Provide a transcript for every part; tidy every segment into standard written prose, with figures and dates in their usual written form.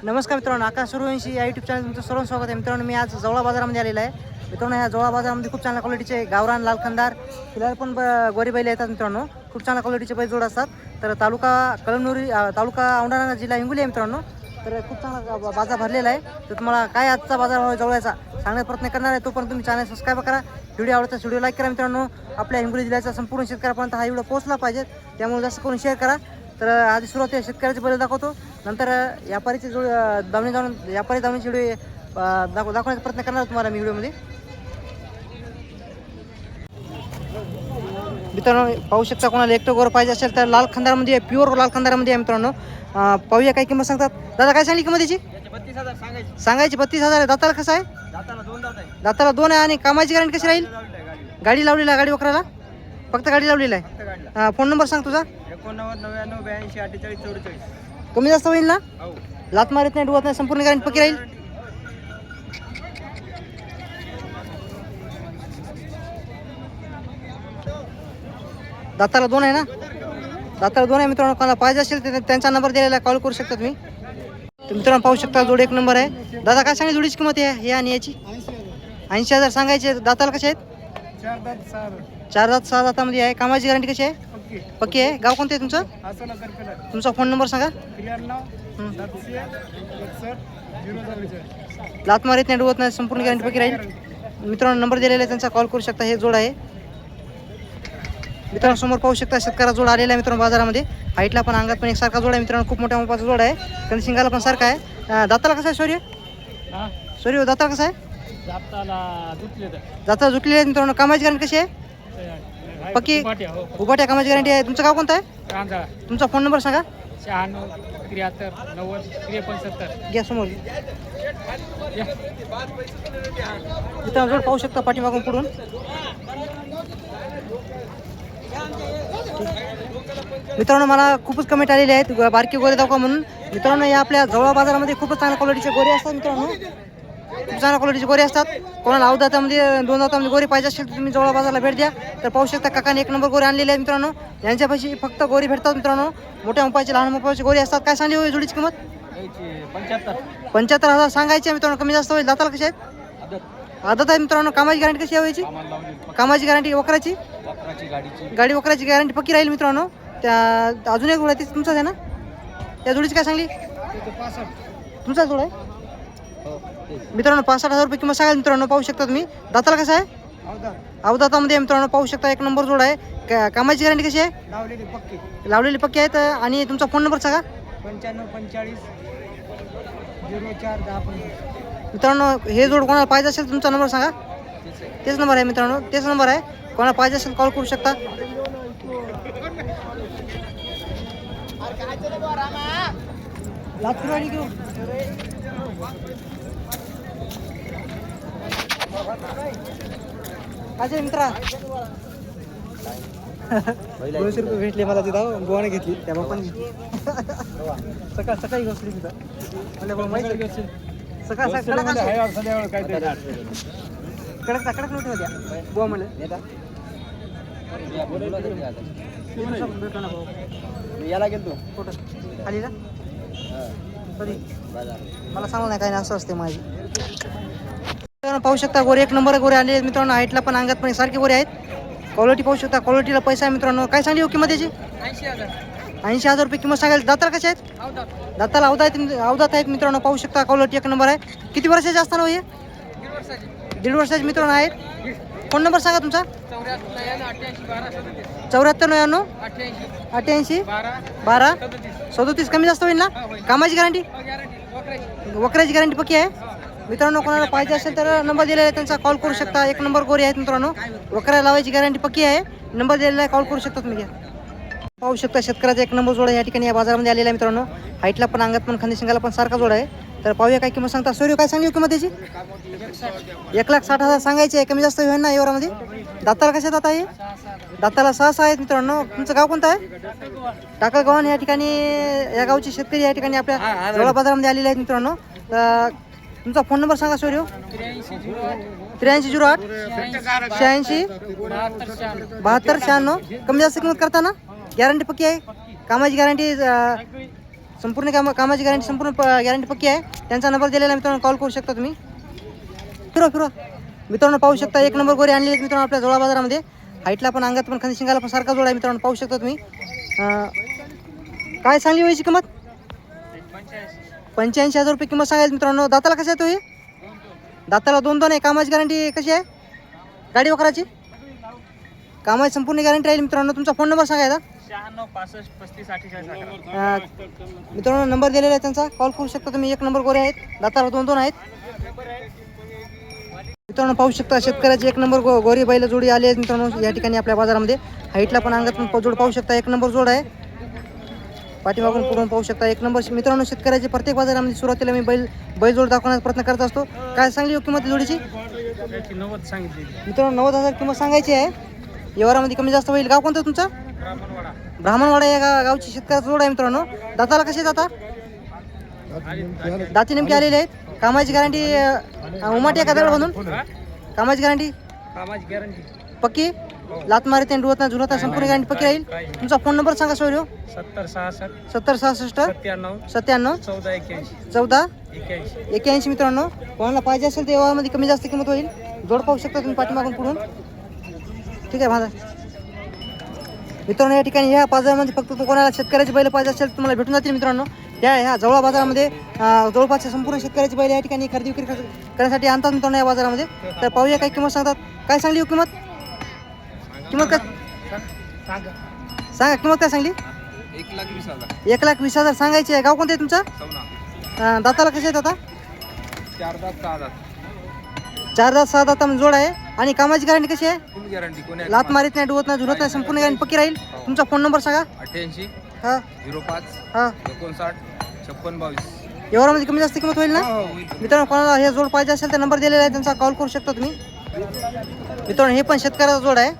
नमस्कार मित्रांनो, आकाश सूर्यवंशी या यूट्यूब चॅनल तुमचं सर्व स्वागत आहे. मित्रांनो, मी आज जवळा बाजारामध्ये आलेला आहे. मित्रांनो, ह्या जवळा बाजारामध्ये खूप चांगल्या क्वालिटीचे गावरान लाल खंदार फिलहाल पण गोरी बैल येतात. मित्रांनो, खूप चांगल्या क्वालिटीचे बैल जोड असतात. तर तालुका कळमनुरी, तालुका औंढा, जिल्हा हिंगोली आहे. मित्रांनो, तर खूप चांगला बाजार भरलेला आहे. तर तुम्हाला काय आजचा बाजार जवळचा सांगण्याचा प्रयत्न करणार आहे. तोपर्यंत तुम्ही चॅनल सबस्क्राईब करा, व्हिडिओ आवडता व्हिडिओ लाईक करा. मित्रांनो, आपल्या हिंगोली जिल्ह्याचा संपूर्ण शेतकऱ्यापर्यंत हा व्हिडिओ पोहोचला पाहिजे, त्यामुळे जास्त करून शेअर करा. तर आधी सुरुवातीला शेतकऱ्याचे बैल दाखवतो, नंतर व्यापारीचे जोड दावणी जाऊन व्यापारी दावणीचे व्हिडिओ दाखवण्याचा प्रयत्न करणार तुम्हाला मी व्हिडिओमध्ये. मित्रांनो, पाहू शकता, कोणाला एकटं गोर पाहिजे असेल तर लाल खंदारामध्ये आहे, प्युअर लाल खंदारामध्ये आहे. मित्रांनो, पाहूया काय किंमत सांगतात. दादा, काय सांगली किंमत याची? 32,000 सांगायची 32,000 आहे. दाताला कसं आहे? दाताला 2 आहे. आणि कामाची गॅरंटी कशी राहील? गाडी लावलेला आहे, गाडी वकराला फक्त गाडी लावलेला आहे. फोन नंबर सांग तुझा. 89,99,82,48. कमी जास्त होईल ना? लात मारत नाही, डुवत नाही, संपूर्ण गॅरंटी पक्की राहील. दाताला 2 आहे ना? दाताला 2 आहे. मित्रांनो, कोणाला पाहिजे असेल तर त्यांचा नंबर दिलेला कॉल करू शकता तुम्ही. तर मित्रांनो, पाहू शकता, जोडी एक नंबर आहे. दादा, काय सांगितली जोडीची किंमत आहे आणि याची? 80,000 सांगायचे. दाताला कसे आहेत? 4 दात 6 दातामध्ये आहे. कामाची गॅरंटी कशी आहे? पक्की आहे. गाव कोणतं आहे तुमचं? तुमचा फोन नंबर सांगा. लात मारत नाही, डुवत नाही, संपूर्ण गॅरंटी पक्की राहील. मित्रांनो, नंबर दिलेला आहे, त्यांचा कॉल करू शकता. हे जोड आहे. मित्रांनो, समोर पाहू शकता, शेतकऱ्या जोड आलेला आहे. मित्रांनो, बाजारामध्ये हाईटला पण अंगात पण एकसारखा जोड आहे. मित्रांनो, खूप मोठ्या मापाचा जोड आहे. कारण शिंगाला पण सारखा आहे. दाताला कसं आहे सूर्य? सूर्य दाताला कसं आहे? दाताला जुटलेली आहे. मित्रांनो, कामाची गॅरंटी कशी आहे? पक्की उभाट्या कामाची गॅरंटी आहे. तुमचं गाव कोणतं आहे? तुमचा फोन नंबर सांगा. 96 73 90 73. घ्या समोर. मित्रांनो, जोड पाहू शकता पाठीमागून पुढून. मित्रांनो, मला खूपच कमेंट आलेले आहेत बारकी गोरे दाखवा म्हणून. मित्रांनो, या आपल्या जवळ बाजारामध्ये खूपच चांगल्या क्वालिटीचे गोरे असतात. मित्रांनो, खूप चांगल्या क्वालिटीचे गोरे असतात. कोणाला अवदातामध्ये 2 दातामध्ये गोरे पाहिजे असेल तर तुम्ही जवळ बाजाराला भेट द्या. तर पाहू शकता, काकाने 1 नंबर गोरे आणलेले आहेत. मित्रांनो, यांच्यापाशी फक्त गोरी भेटतात. मित्रांनो, मोठ्या मुपाचे लहान मुपाचे गोरे असतात. काय सांगली होईल जोडीची किंमत? 75,000 सांगायची. मित्रांनो, कमी जास्त होईल. दाताला कसे आहेत? आदत आहे. मित्रांनो, कामाची गॅरंटी कशी हवी? कामाची गॅरंटी वकराची गाडी वकराची गॅरंटी पक्की राहील. मित्रांनो, त्या अजून एक जोड आहे, ती तुमचाच आहे ना? त्या जोडीची काय सांगली? तुमचा जोड आहे. मित्रांनो, 65,000 रुपये किंमत सांगाल. मित्रांनो, पाहू शकता तुम्ही. दाताला कसं आहे? अवदातामध्ये. मित्रांनो, पाहू शकता, 1 नंबर जोड आहे. कामाची गॅरंटी कशी आहे? लावलेली पक्की आहेत. आणि तुमचा फोन नंबर सांगा. 95 45 04 10. मित्रांनो, हे जोड कोणाला पाहिजे असेल तुमचा नंबर सांगा. तेच नंबर आहे. मित्रांनो, तेच नंबर आहे. कोणाला पाहिजे असेल कॉल करू शकता. काय मित्रा, 200 रुपये भेटले मला तिथं. गोवाने घेतली त्या पण सकाळी घसली तिथं. माहिती सकाळ कडक नव्हती होत्या गोवा मला. याला गेलो कुठं आली ना? कधी मला सांगू नाही, काय नाही, असं असते माझी. पाहू शकता, गोरे 1 नंबर गोरे आले. मित्रांनो, हाईटला पण अंगात पण सारखे गोरे आहेत. क्वालिटी पाहू शकता, क्वालिटीला पैसा आहे. मित्रांनो, काय सांगली हो किंमत याची? 80,000 रुपये किंमत सांगायला. दाताला कशा आहेत? दाताला अवदात आहेत. मित्रांनो, पाहू शकता, क्वालिटी 1 नंबर आहे. किती वर्षाचे असताना हो हे? 1.5 वर्षाचे. मित्रांनो आहेत. फोन नंबर सांगा तुमचा. 74 99 88 12 37. कमी जास्त होईल ना? कामाची गॅरंटी वकराची गॅरंटी पक्की आहे. मित्रांनो, कोणाला पाहिजे असेल तर नंबर दिलेला आहे, त्यांचा कॉल करू शकता. 1 नंबर गोरी आहेत. मित्रांनो, वकरा लावायची गॅरंटी पक्की आहे. नंबर दिलेला आहे, कॉल करू शकता तुम्ही. घ्या. पाहू शकता, शेतकऱ्याचा 1 नंबर जोड आहे या ठिकाणी या बाजारामध्ये आलेला आहे. मित्रांनो, हाईटला पण अंगात पण खांदी शिंगाला पण सारखा जोड आहे. तर पाहूया काय किंमत सांगता. सूर्य, काय सांगली किंमत त्याची? 1,60,000 सांगायची आहे. कमी जास्त होईल ना यावरामध्ये? दाताला कशा दाता आहे? दाताला 6 आहेत. मित्रांनो, तुमचं गाव कोणतं आहे? टाकळगाव. या ठिकाणी या गावचे शेतकरी या ठिकाणी आपल्या जवळ बाजारामध्ये आलेले आहेत. मित्रांनो, तुमचा फोन नंबर सांगा सूर्य. 83 08 86 72 96. कमी जास्त किंमत करता ना? गॅरंटी पक्की आहे. कामाची गॅरंटी संपूर्ण कामाची गॅरंटी संपूर्ण गॅरंटी पक्की आहे. त्यांचा नंबर दिलेला आहे मित्रांनो, कॉल करू शकता तुम्ही. फिरो मित्रांनो, पाहू शकता एक नंबर गोरी आणलेली मित्रांनो आपल्या जोळा बाजारामध्ये. हाईटला पण अंगात पण खांदी शिंगाला पण सारखा जोड आहे मित्रांनो, पाहू शकता तुम्ही. काय सांगली व्हायची किंमत? 85,000 रुपये किंमत सांगायची मित्रांनो. दाताला कसं आहे तो? हे दाताला 2 आहे. कामाची गॅरंटी कशी आहे गाडी वकराची? कामाची संपूर्ण गॅरंटी राहील मित्रांनो. तुमचा फोन नंबर सांगायचा? 96 65 35 48 मित्रांनो नंबर दिलेला आहे त्यांचा, कॉल करू शकता तुम्ही. एक नंबर गोरे आहेत, दाताला 2 आहेत मित्रांनो. पाहू शकता शेतकऱ्याची एक नंबर गोरी बैल जोडी आली आहेत मित्रांनो या ठिकाणी आपल्या बाजारामध्ये. हाईटला पण अंगात पण जोड पाहू शकता, एक नंबर जोड आहे. पाठीमागून पुढून पाहू शकता एक नंबर. मित्रांनो शेतकऱ्याची प्रत्येक बाजारामध्ये सुरुवातीला मी बैल जोड दाखवण्याचा प्रयत्न करत असतो. काय सांगली किंमत जोडीची? 90 सांगितली मित्रांनो 90,000 किंमत सांगायची आहे. व्यवहारामध्ये कमी जास्त होईल. गाव कोणतं तुमचं? ब्राह्मणवाडा या गावची शेतकऱ्याचा जोड आहे मित्रांनो. दाताला कसे दाता? दाती नेमके आलेले आहेत. कामाची गॅरंटी उमाटी आहे का दगड बांधून? कामाची गॅरंटी पक्की? लात मारित नाही, डुवत नाही, झुलत नाही, संपूर्ण गॅरंटी पक्की राहील. तुमचा फोन नंबर सांगा सोयरो. 70 66 70 66 97 97 14 14 81 मित्रांनो. कोणाला पाहिजे असेल तर व्यवहारामध्ये कमी जास्त किंमत होईल. जोड पाहू शकता तुम्ही पाठीमागून पुढून. ठीक आहे माझा मित्रांनो. या ठिकाणी ह्या बाजारामध्ये फक्त कोणाला शेतकऱ्याची बैल पाहिजे असेल तर तुम्हाला भेटून जातील मित्रांनो. ह्या जवळ बाजारामध्ये जवळपासच्या संपूर्ण शेतकऱ्याची बैल या ठिकाणी खरेदी विक्री करण्यासाठी आणतात मित्रांनो या बाजारामध्ये. तर पाहूया काय किंमत सांगतात. काय सांगली हो किंमत? किंमत काय सांगा, किंमत काय सांगली? 1,20,000 1,20,000 सांगायची आहे. गाव कोणतं आहे तुमचं? दाताला कसे आहेत आता? 4 दात 6 दात 4 दात 6 दात जोड आहे. आणि कामाची गॅरंटी कशी आहे? फुल गॅरंटी कोणी लात मारित नाही, डुवत नाही, झुलत नाही, संपूर्ण गॅरंटी पक्की राहील. तुमचा फोन नंबर सांगा. 88 हां 05 हां 59 56 22. व्यवहारामध्ये कमी जास्त किंमत होईल ना मित्रांनो. कोणाला हे जोड पाहिजे असेल तर नंबर दिलेला आहे त्यांचा, कॉल करू शकता तुम्ही मित्रांनो. हे पण शेतकऱ्याचा जोड आहे.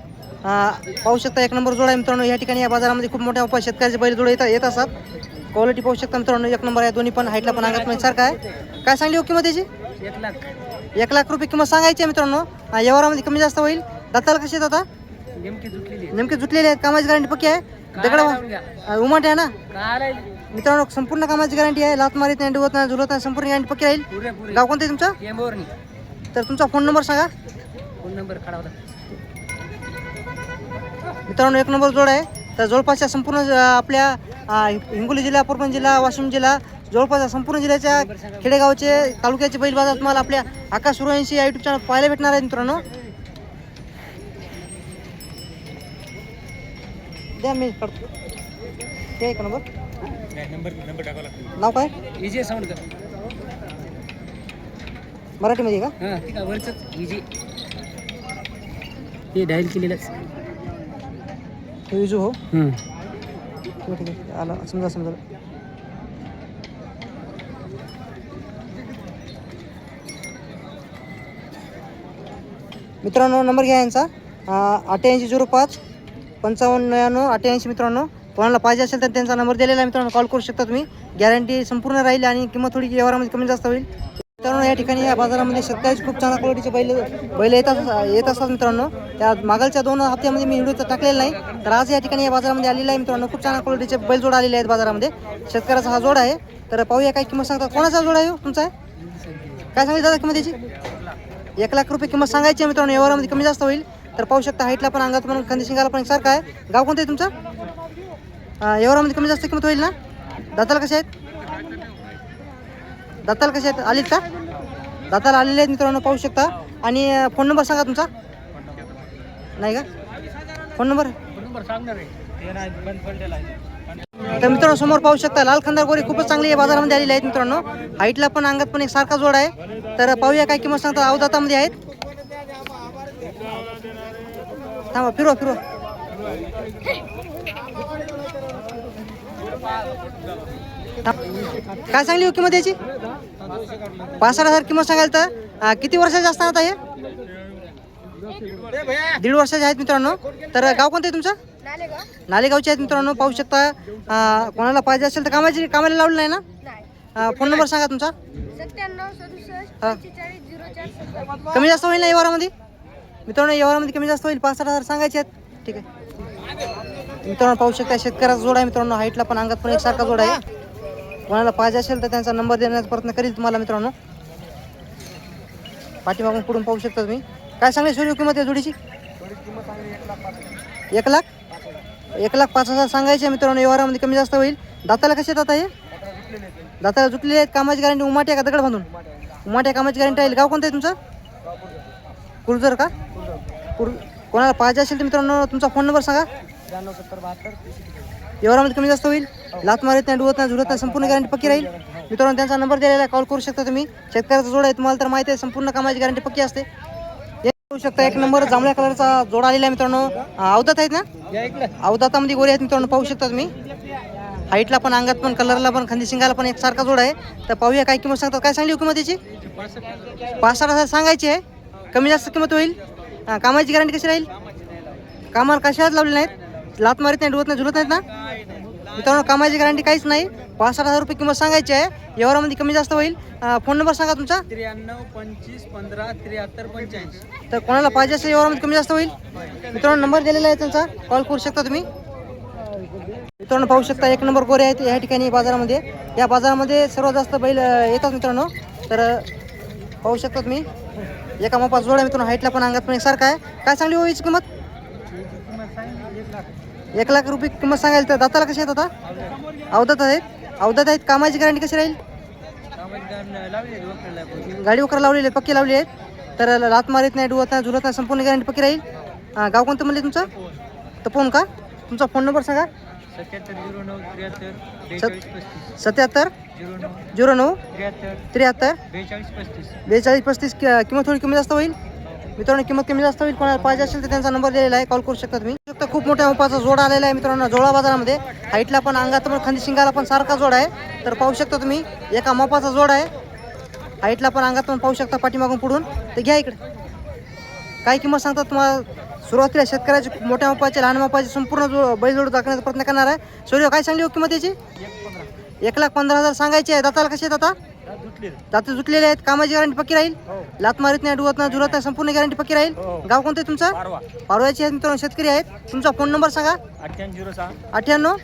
पाहू शकता एक नंबर जोड आहे मित्रांनो. या ठिकाणी या बाजारामध्ये खूप मोठ्या शेतकऱ्याचे बैल जोड येत असतात. क्वालिटी पाहू शकता मित्रांनो, एक नंबर आहे. दोन्ही पण हाईटला पण अंगात पण सारखा आहे. काय सांगली हो किंमत त्याची? 1,00,000 रुपये किंमत सांगायची आहे मित्रांनो. व्यवहारामध्ये कमी जास्त होईल. दाताला कशी आहेत आता? नेमके जुटलेले आहेत. कामाची गॅरंटी पक्की आहे. दगड उमाटे आहे ना मित्रांनो. संपूर्ण कामाची गॅरंटी आहे. लात मारित नाही, डुवत नाही, झुलत नाही, संपूर्ण गॅरंटी पक्की राहील. गाव कोणतं आहे तुमचं? तर तुमचा फोन नंबर सांगा. मित्रांनो एक नंबर जोड आहे. तर जवळपासच्या संपूर्ण आपल्या हिंगोली जिल्हा, परभणी जिल्हा, वाशिम जिल्हा, जवळपास संपूर्ण जिल्ह्याच्या खेडेगावचे तालुक्याचे बैल बाजार तुम्हाला आपल्या आकाश सूर्यवंशी या यूट्यूब चॅनल पाहायला भेटणार आहे मित्रांनो. द्या मी करतो ते एक नंबर. नाव काय? इजी साऊंड कर मराठीमध्ये का? हां वरचंच इजी हे डायल केलेलंच विजू हो. ठीक आहे आला समजा. मित्रांनो नंबर घ्या यांचा 88 05 55 99 88 मित्रांनो. कोणाला पाहिजे असेल तर त्यांचा नंबर दिलेला आहे मित्रांनो, कॉल करू शकता तुम्ही. गॅरंटी संपूर्ण राहील आणि किंमत थोडी व्यवहारामध्ये कमी जास्त होईल. मित्रांनो या ठिकाणी या बाजारामध्ये शेतकऱ्याचे खूप चांगल्या क्वालिटीचे बैल येत असतात मित्रांनो. त्या मागलच्या 2 हप्त्यामध्ये मी व्हिडिओ टाकलेला नाही. तर आज या ठिकाणी या बाजारामध्ये आलेला आहे मित्रांनो. खूप चांगल्या क्वालिटीचे बैल जोड आलेले आहेत बाजारामध्ये. शेतकऱ्याचा हा जोड आहे. तर पाहूया काय किंमत सांगतात. कोणाचा जोड आहे तुमचा आहे? काय सांगितलं दादा किंमत याची? 1,00,000 रुपये किंमत सांगायची आहे मित्रांनो. व्यवहारामध्ये कमी जास्त होईल. तर पाहू शकता हाईटला पण अंगात पण खांदी शिंगाला पण सारखा आहे. गाव कोणतं आहे तुमचं? व्यवहारामध्ये कमी जास्त किंमत होईल ना. दाताला कसे आहेत? आलीत का? दाताला आलेले आहेत मित्रांनो, पाहू शकता. आणि फोन नंबर सांगा तुमचा. नाही का फोन नंबर? तर मित्रांनो समोर पाहू शकता लाल खंदार गोरी खूपच चांगली या बाजारामध्ये आलेली आहेत मित्रांनो. हाईटला पण अंगात पण एक सारखा जोड आहे. तर पाहूया काय किंमत सांगतात. अवदातामध्ये आहेत. थांबा फिरवा काय सांगली हो किंमत याची? 65,000 किंमत सांगाल. तर किती वर्षाचे असतात हे? 1.5 वर्षाचे आहेत मित्रांनो. तर गाव कोणतं आहे तुमचं? नालेगावचे आहेत मित्रांनो. पाहू शकता. कोणाला पाहिजे असेल तर कामाला लावलं नाही ना. फोन नंबर सांगा तुमचा. 97 कमी जास्त होईल ना व्यवहारामध्ये मित्रांनो? व्यवहारामध्ये कमी जास्त होईल. 65,000 सांगायचे आहेत. ठीक आहे मित्रांनो पाहू शकता शेतकऱ्याचा जोड आहे मित्रांनो. हाईटला पण अंगात पण एक सारखा जोड आहे. कोणाला पाहिजे असेल तर त्यांचा नंबर देण्याचा प्रयत्न करील तुम्हाला मित्रांनो. पाठीमागून पुढून पाहू शकता तुम्ही. काय सांगली सूर्य किंमत आहे जोडीची? 1,05,000 सांगायचे मित्रांनो. व्यवहारामध्ये कमी जास्त होईल. दाताला कसे येतात हे? दाताला जुटलेले आहेत. कामाची गॅरंटी उमाट्या का दगड बांधून? उमाट्या कामाची गॅरंटी राहील. गाव कोणतं आहे तुमचं? कुर्जर का? कोणाला पाहिजे असेल तर मित्रांनो तुमचा फोन नंबर सांगा. 93 व्यवहारामध्ये कमी जास्त होईल. लात मारत नाही, डुवत नाही, झुलत नाही, संपूर्ण गॅरंटी पक्की राहील. मित्रांनो त्यांचा नंबर दिलेला आहे, कॉल करू शकता तुम्ही. शेतकऱ्याचा जोड आहे, तुम्हाला तर माहिती आहे, संपूर्ण कामाची गॅरंटी पक्की असते. पाहू शकता एक नंबर जांभळ्या कलरचा जोड आलेला आहे मित्रांनो. अवदात आहेत ना? अवदातामध्ये गोरे आहेत मित्रांनो, पाहू शकता तुम्ही. हाईटला पण, अंगात पण, कलरला पण, खांदी शिंगाला पण एक सारखा जोड आहे. तर पाहूया काय किंमत सांगतात. काय सांगली किंमत याची? 65,000 सांगायची आहे. कमी जास्त किंमत होईल. कामाची गॅरंटी कशी राहील? कामाला कशाच लावले नाहीत, लात मारीत नाही, डुवत नाही, झुलत नाहीत ना मित्रांनो. कामाची गॅरंटी काहीच नाही. 65,000 रुपये किंमत सांगायची आहे. व्यवहारामध्ये कमी जास्त होईल. फोन नंबर सांगा तुमचा. 93 25 15 73 85. तर कोणाला पाहिजे असेल व्यवहारामध्ये कमी जास्त होईल. मित्रांनो नंबर दिलेला आहे त्यांचा, कॉल करू शकता तुम्ही. मित्रांनो पाहू शकता एक नंबर गोरे आहेत या ठिकाणी बाजारामध्ये. या बाजारामध्ये सर्वात जास्त बैल येतात मित्रांनो. तर पाहू शकता तुम्ही. एका मापाचा जोड आहे मित्रांनो. हाईटला पण, अंगात पण एकसारखा आहे. काय सांगली हो याची किंमत? 1,00,000 रुपये किंमत सांगायला. तर दाताला कसे आहेत आता? अवदात आहेत. अवदात आहेत. कामाची गॅरंटी कशी राहील? गाडी वगैरे लावलेली आहे, पक्की लावली आहेत. तर लात मारीत नाही, डुवत नाही, झुलत नाही, संपूर्ण गॅरंटी पक्की राहील. गाव कोणतं म्हणले तुमचं? तपोन का? तुमचा फोन नंबर सांगा. 77 09 73 42 35. किंमत थोडी कमी जास्त होईल मित्रांनो. किंमत कमी जास्त होईल. कोणाला पाहिजे असेल तर त्यांचा नंबर दिलेला आहे, कॉल करू शकता तुम्ही. खूप मोठ्या मापाचा जोड आलेला आहे मित्रांनो जोळा बाजारामध्ये. हाईटला पण, अंगात पण, खांदी शिंगाला पण सारखा जोड आहे. तर पाहू शकता तुम्ही एका मापाचा जोड आहे. हाईटला पण, अंगात पण पाहू शकता, पाठीमागून पुढून. तर घ्या इकडे. काय किंमत सांगतात तुम्हाला? सुरुवातीला शेतकऱ्याची मोठ्या मापाचे, लहान मापाचे संपूर्ण बैलजोड दाखवण्याचा प्रयत्न करणार आहे. सूर्य काय सांगली हो किंमत याची? 1,15,000 सांगायची आहे. दाताला कसे आहेत आता? दात जुटलेले आहेत. कामाची गॅरंटी पक्की राहील. लात मारीत नाही, डुवत नाही, झुलत नाही, संपूर्ण गॅरंटी पक्की राहील. गाव कोणतं आहे तुमचं? पारवाची आहेत मित्रांनो, शेतकरी आहेत. तुमचा फोन नंबर सांगा. 98 98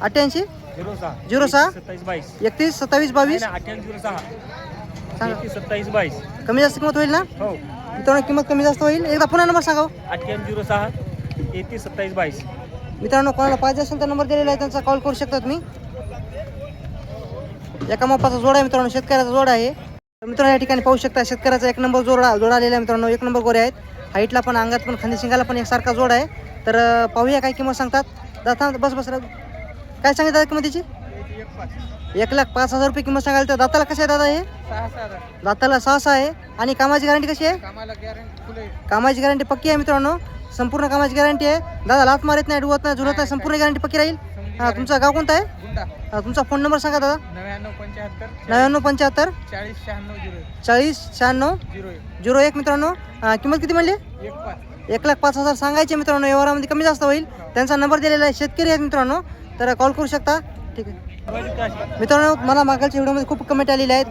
88 06 31 27 22 सांगा. कमी जास्त किंमत होईल ना मित्रांनो? किंमत कमी जास्त होईल. एकदा पुन्हा नंबर सांगा. 98 31 27 22. मित्रांनो कोणाला पाहिजे असेल तर नंबर दिलेला आहे, त्यांचा कॉल करू शकता तुम्ही. एका मापाचा जोड आहे मित्रांनो, शेतकऱ्याचा जोड आहे. मित्रांनो या ठिकाणी पाहू शकता शेतकऱ्याचा एक नंबर जोड आलेला आहे मित्रांनो. एक नंबर गोरे आहेत. हाईटला पण, अंगात पण, खांदी शिंगाला पण एक सारखा जोड आहे. तर पाहूया काय किंमत सांगतात. दाता बस काय सांगितलं दादा किंमतीची? 1,05,000 रुपये किंमत सांगायला. तर दाताला कसे आहे दादा हे? दाताला 6 आहे. आणि कामाची गॅरंटी कशी आहे? कामाची गॅरंटी पक्की आहे मित्रांनो. संपूर्ण कामाची गॅरंटी आहे. दादा लात मारत नाही, डुवत नाही, झुलत नाही, संपूर्ण गॅरंटी पक्की राहील. तुमचा गाव कोणता आहे? तुमचा फोन नंबर सांगा दादा. 9975 40 96 01 मित्रांनो. किंमत किती म्हणली? 1,05,000 सांगायचे मित्रांनो. व्यवहारामध्ये कमी जास्त होईल. त्यांचा नंबर दिलेला आहे, शेतकरी आहेत मित्रांनो. तर कॉल करू शकता. ठीक आहे मित्रांनो. मला मागच्या व्हिडिओमध्ये खूप कमेंट आलेले आहेत,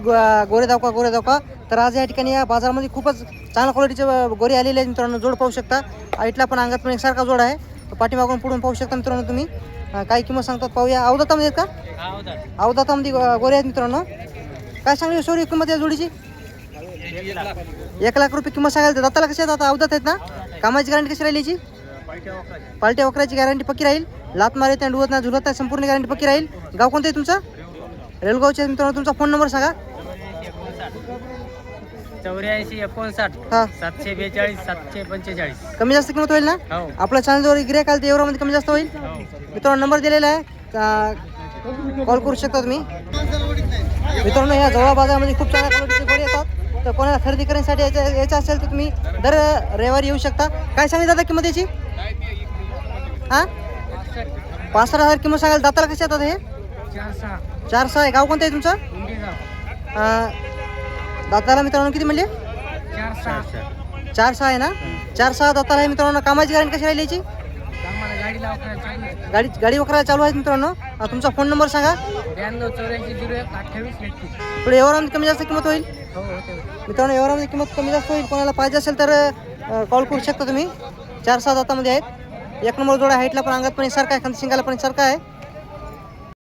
गोरे दावका गोरे दावका. तर आज या ठिकाणी या बाजारामध्ये खूपच चांगल्या क्वालिटीचे गोरे आलेले आहेत मित्रांनो. जोड पाहू शकता. हाईटला पण, अंगात पण एकसारखा जोड आहे. पाठीमागून पुढून पाहू शकता मित्रांनो तुम्ही. काय किंमत सांगतात पाहूया. अवदातामध्ये आहेत का? अवदातामध्ये गोरे आहेत मित्रांनो. काय सांगली सॉरी किंमत या जोडीची? 1,00,000 रुपये किंमत सांगायला. दाताला कसे आहेत आता? अवदात आहेत ना? कामाची गॅरंटी कशी राहील याची? पालट्या वकराची गॅरंटी पक्की राहील. लात मारत नाही, डुवत नाही, झुलत नाही, संपूर्ण गॅरंटी पक्की राहील. गाव कोणतं आहे तुमचं? रेलगावचे मित्रांनो. तुमचा फोन नंबर सांगा. 84 59 हां 742 745. कमी जास्त किंमत होईल ना? आपल्या चॅनलवर गिऱ्हाईक आलं तर एवढ्यामध्ये कमी जास्त होईल. मित्रांनो नंबर दिलेला आहे, कॉल करू शकता तुम्ही. मित्रांनो या जवळ बाजारामध्ये खूप चांगल्या क्वालिटीचे गोरे येतात. तर कोणाला खरेदी करण्यासाठी यायचं असेल तर तुम्ही दर रविवारी येऊ शकता. काय सांगितलं दादा किंमत याची? 65,000 किंमत सांगायला. दाताला कसे येतात हे? 4-6 आहे. गाव कोणतं आहे तुमचं? दाताला मित्रांनो किती म्हणले? 4-6 आहे ना? 4-6 दाताला आहे मित्रांनो. कामाची गॅरंटी कशी राहिली याची? गाडी वगैरे चालू आहे मित्रांनो. तुमचा फोन नंबर सांगा. 92 84 01 28 31. पुढे एवढ्यामध्ये कमी जास्त किंमत होईल मित्रांनो. एवढ्यामध्ये किंमत कमी जास्त होईल. कोणाला पाहिजे असेल तर कॉल करू शकता तुम्ही. 4-6 दातामध्ये आहेत. एक नंबर जोडा. हाईटला पण, अंगात पण सारखा आहे, खांदी शिंगाला पण सारखा आहे.